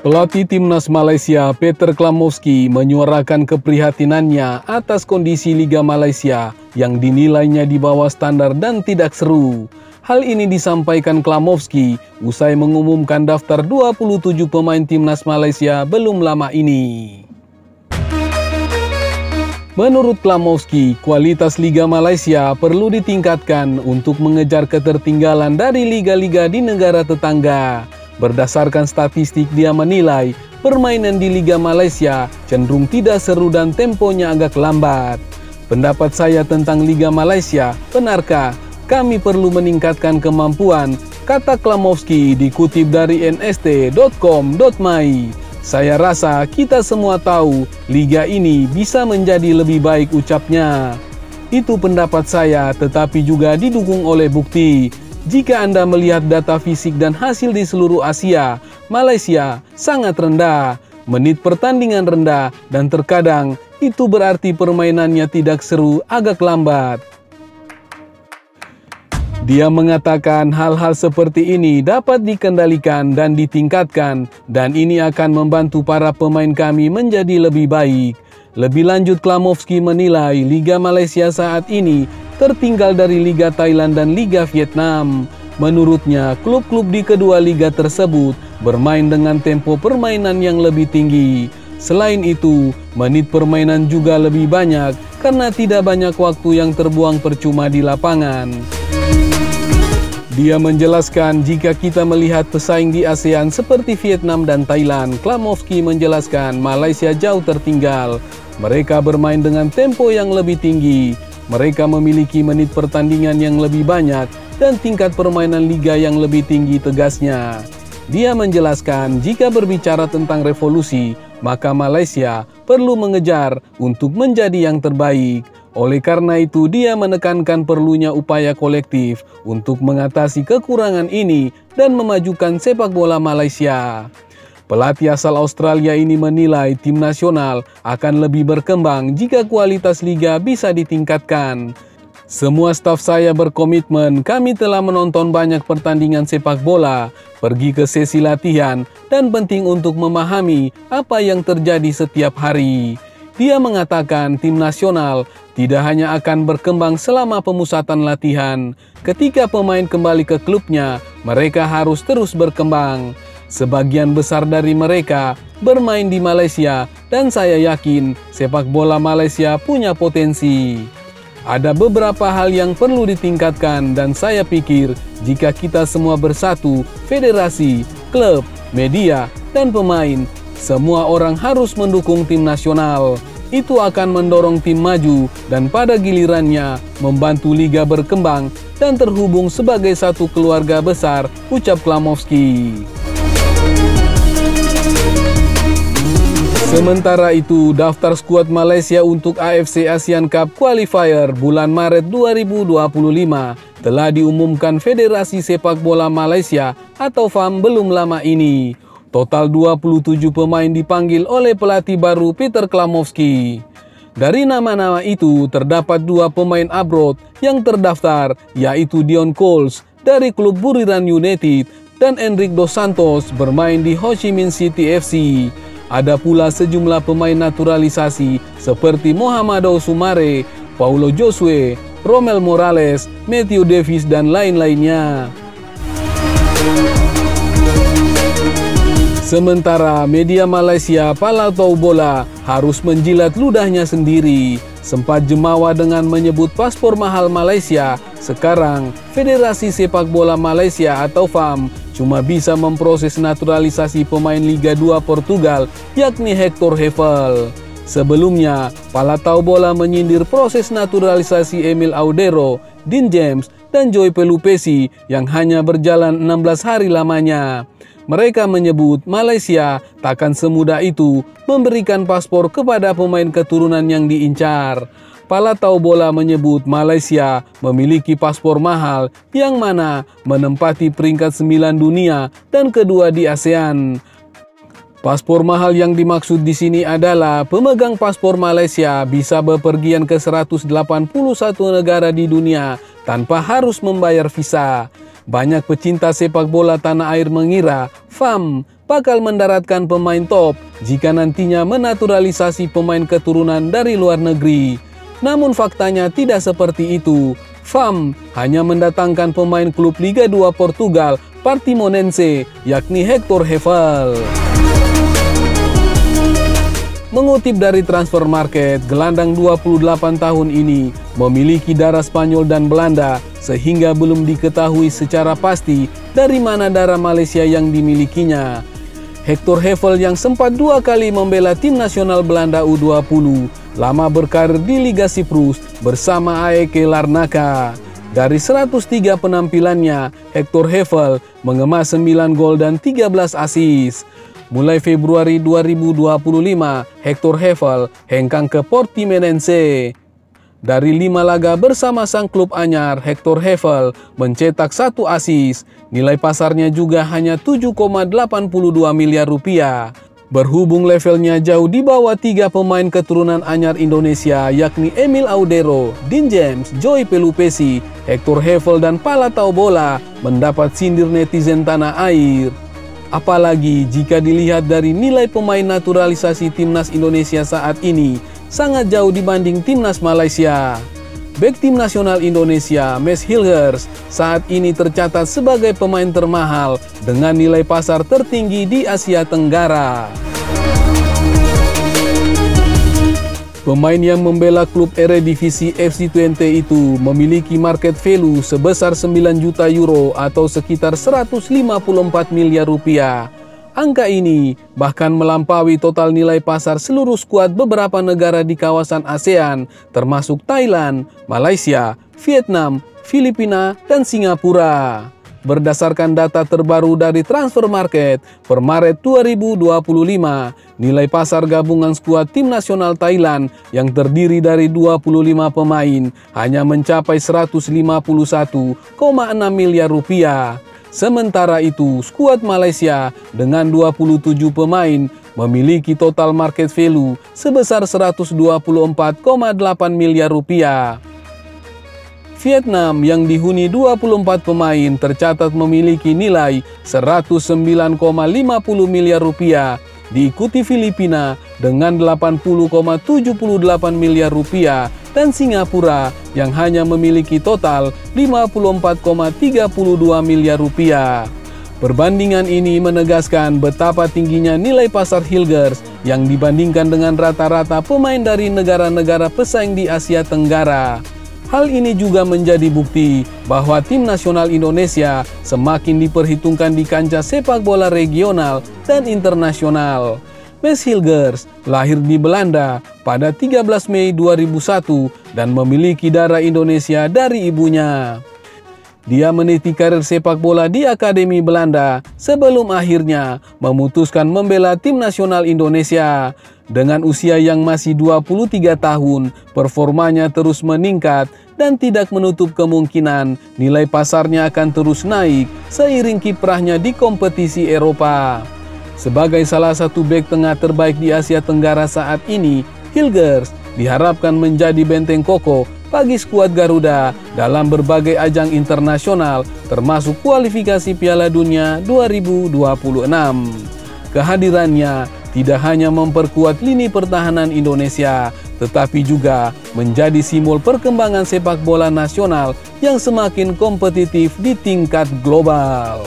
Pelatih Timnas Malaysia Peter Klamovski menyuarakan keprihatinannya atas kondisi Liga Malaysia yang dinilainya di bawah standar dan tidak seru. Hal ini disampaikan Klamovski usai mengumumkan daftar 27 pemain Timnas Malaysia belum lama ini. Menurut Klamovski, kualitas Liga Malaysia perlu ditingkatkan untuk mengejar ketertinggalan dari liga-liga di negara tetangga. Berdasarkan statistik, dia menilai permainan di Liga Malaysia cenderung tidak seru dan temponya agak lambat. Pendapat saya tentang Liga Malaysia, benarkah kami perlu meningkatkan kemampuan? Kata Klamovski dikutip dari nst.com.my. Saya rasa kita semua tahu liga ini bisa menjadi lebih baik, ucapnya. Itu pendapat saya, tetapi juga didukung oleh bukti. Jika Anda melihat data fisik dan hasil di seluruh Asia, Malaysia sangat rendah, menit pertandingan rendah, dan terkadang itu berarti permainannya tidak seru, agak lambat. Dia mengatakan hal-hal seperti ini dapat dikendalikan dan ditingkatkan, dan ini akan membantu para pemain kami menjadi lebih baik. Lebih lanjut, Klamovski menilai Liga Malaysia saat ini tertinggal dari Liga Thailand dan Liga Vietnam. Menurutnya, klub-klub di kedua liga tersebut bermain dengan tempo permainan yang lebih tinggi. Selain itu, menit permainan juga lebih banyak karena tidak banyak waktu yang terbuang percuma di lapangan. Dia menjelaskan jika kita melihat pesaing di ASEAN seperti Vietnam dan Thailand, Klamovski menjelaskan Malaysia jauh tertinggal. Mereka bermain dengan tempo yang lebih tinggi. Mereka memiliki menit pertandingan yang lebih banyak dan tingkat permainan liga yang lebih tinggi, tegasnya. Dia menjelaskan jika berbicara tentang revolusi, maka Malaysia perlu mengejar untuk menjadi yang terbaik. Oleh karena itu, dia menekankan perlunya upaya kolektif untuk mengatasi kekurangan ini dan memajukan sepak bola Malaysia. Pelatih asal Australia ini menilai tim nasional akan lebih berkembang jika kualitas liga bisa ditingkatkan. Semua staf saya berkomitmen, kami telah menonton banyak pertandingan sepak bola, pergi ke sesi latihan, dan penting untuk memahami apa yang terjadi setiap hari. Dia mengatakan tim nasional tidak hanya akan berkembang selama pemusatan latihan. Ketika pemain kembali ke klubnya, mereka harus terus berkembang. Sebagian besar dari mereka bermain di Malaysia dan saya yakin sepak bola Malaysia punya potensi. Ada beberapa hal yang perlu ditingkatkan dan saya pikir jika kita semua bersatu, federasi, klub, media, dan pemain, semua orang harus mendukung tim nasional. Itu akan mendorong tim maju dan pada gilirannya membantu liga berkembang dan terhubung sebagai satu keluarga besar, ucap Klamovski. Sementara itu, daftar skuad Malaysia untuk AFC Asian Cup Qualifier bulan Maret 2025 telah diumumkan Federasi Sepak Bola Malaysia atau FAM belum lama ini. Total 27 pemain dipanggil oleh pelatih baru Peter Klamovski. Dari nama-nama itu, terdapat 2 pemain abroad yang terdaftar, yaitu Dion Coles dari klub Buriram United dan Enrique Dos Santos bermain di Ho Chi Minh City FC. Ada pula sejumlah pemain naturalisasi seperti Mohamado Sumare, Paulo Josue, Romel Morales, Matthew Davis, dan lain-lainnya. Sementara media Malaysia Palatau Bola harus menjilat ludahnya sendiri. Sempat jemawa dengan menyebut paspor mahal Malaysia, sekarang Federasi Sepak Bola Malaysia atau FAM cuma bisa memproses naturalisasi pemain Liga 2 Portugal, yakni Hector Hevel. Sebelumnya, Palatau Bola menyindir proses naturalisasi Emil Audero, Dean James, dan Joy Pelupesi yang hanya berjalan 16 hari lamanya. Mereka menyebut Malaysia takkan semudah itu memberikan paspor kepada pemain keturunan yang diincar. Palatau Bola menyebut Malaysia memiliki paspor mahal yang mana menempati peringkat 9 dunia dan kedua di ASEAN. Paspor mahal yang dimaksud di sini adalah pemegang paspor Malaysia bisa bepergian ke 181 negara di dunia tanpa harus membayar visa. Banyak pecinta sepak bola tanah air mengira FAM bakal mendaratkan pemain top jika nantinya menaturalisasi pemain keturunan dari luar negeri. Namun faktanya tidak seperti itu. FAM hanya mendatangkan pemain klub Liga 2 Portugal Portimonense, yakni Hector Hevel. Mengutip dari Transfer Market, gelandang 28 tahun ini memiliki darah Spanyol dan Belanda, sehingga belum diketahui secara pasti dari mana darah Malaysia yang dimilikinya. Hector Hevel yang sempat 2 kali membela tim nasional Belanda U20, lama berkarir di Liga Siprus bersama AEK Larnaca. Dari 103 penampilannya, Hector Hevel mengemas 9 gol dan 13 assist. Mulai Februari 2025, Hector Hevel hengkang ke Portimonense. Dari 5 laga bersama sang klub anyar, Hector Hevel mencetak 1 assist. Nilai pasarnya juga hanya 7,82 miliar rupiah. Berhubung levelnya jauh di bawah 3 pemain keturunan anyar Indonesia, yakni Emil Audero, Dean James, Joey Pelupesi, Hector Hevel dan Pala Taubola mendapat sindir netizen tanah air. Apalagi jika dilihat dari nilai pemain naturalisasi timnas Indonesia saat ini sangat jauh dibanding timnas Malaysia. Bek tim nasional Indonesia, Max Hilgers, saat ini tercatat sebagai pemain termahal dengan nilai pasar tertinggi di Asia Tenggara. Pemain yang membela klub Eredivisie FC Twente itu memiliki market value sebesar 9 juta euro atau sekitar 154 miliar rupiah. Angka ini bahkan melampaui total nilai pasar seluruh skuad beberapa negara di kawasan ASEAN, termasuk Thailand, Malaysia, Vietnam, Filipina, dan Singapura. Berdasarkan data terbaru dari Transfer Market per Maret 2025, nilai pasar gabungan skuad tim nasional Thailand yang terdiri dari 25 pemain hanya mencapai 151,6 miliar rupiah. Sementara itu, skuad Malaysia dengan 27 pemain memiliki total market value sebesar 124,8 miliar rupiah. Vietnam yang dihuni 24 pemain tercatat memiliki nilai 109,50 miliar rupiah, diikuti Filipina dengan 80,78 miliar rupiah dan Singapura yang hanya memiliki total 54,32 miliar rupiah. Perbandingan ini menegaskan betapa tingginya nilai pasar Hilgers yang dibandingkan dengan rata-rata pemain dari negara-negara pesaing di Asia Tenggara. Hal ini juga menjadi bukti bahwa tim nasional Indonesia semakin diperhitungkan di kancah sepak bola regional dan internasional. Max Hilgers lahir di Belanda pada 13 Mei 2001 dan memiliki darah Indonesia dari ibunya. Dia meniti karir sepak bola di Akademi Belanda sebelum akhirnya memutuskan membela tim nasional Indonesia. Dengan usia yang masih 23 tahun, performanya terus meningkat dan tidak menutup kemungkinan nilai pasarnya akan terus naik seiring kiprahnya di kompetisi Eropa. Sebagai salah satu bek tengah terbaik di Asia Tenggara saat ini, Hilgers diharapkan menjadi benteng kokoh bagi skuad Garuda dalam berbagai ajang internasional termasuk kualifikasi Piala Dunia 2026. Kehadirannya tidak hanya memperkuat lini pertahanan Indonesia, tetapi juga menjadi simbol perkembangan sepak bola nasional yang semakin kompetitif di tingkat global.